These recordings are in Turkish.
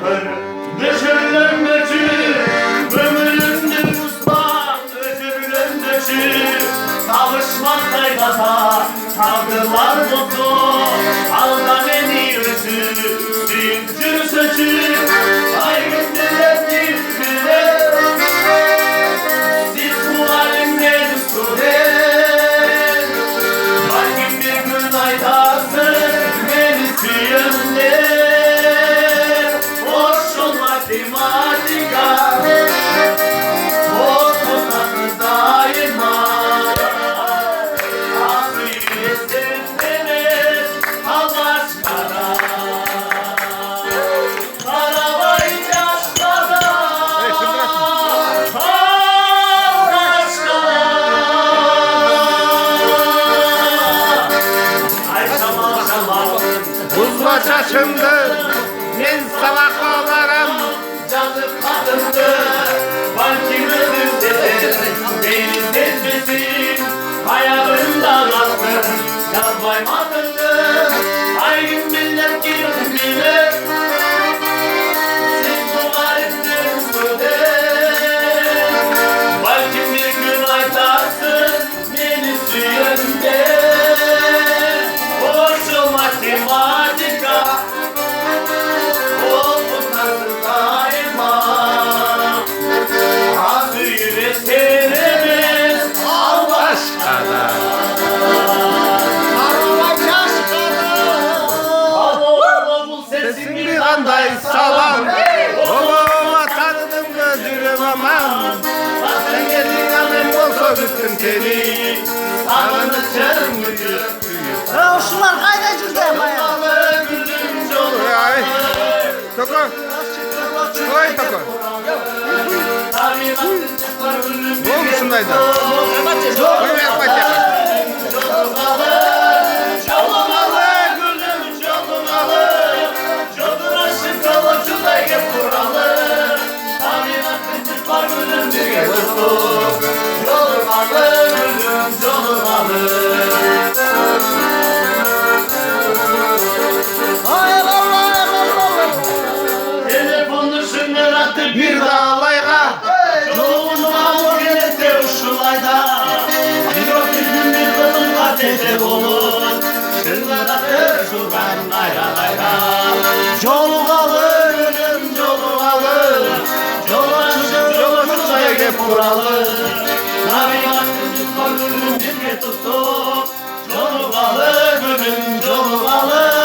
yanır düşürülün düşür ömüründür usta öcürülün kavuşmak kaygata kaldılar mutlu alda beni özü dünkür söçü ay gündüler kimsine siz bu alemde üstüne kalbim bir gün aydarsın beni yönde hoş olmak tematika hoş olmak daima Buzla çaşındı, men salak olarım. Canım kadındı, balki özümdedir. Beni sezmesin, hayalımdan attın. Yalvarmadındı, ay gün millet kim bilir. Siz bu alemde üstüde. Balki bir gün aytarsın, beni suyunde. Hoş olmak tematika. Sesin bir anday salam. Oğluma tanıdım gözürüm aman. Sen geldiğin annem olsa bütün seni. Sarınışım gücü. Şunlar kayda cüzde yapaya. Ay. Toko. Koy toko. Ne oldu şundaydı? Koy ver bacak. Bir dağlayga Çoğunluğu gelirse uşulayda Bir o gün bir kılın ateşe olur Şırlar atır şuradan ayra ayra Yoluğalı ölüm yoluğalı Yolu açıp gep kuralı Nabi aşkın kolunu bir tuttu Yoluğalı ölüm yoluğalı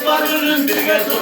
Varırın bir gece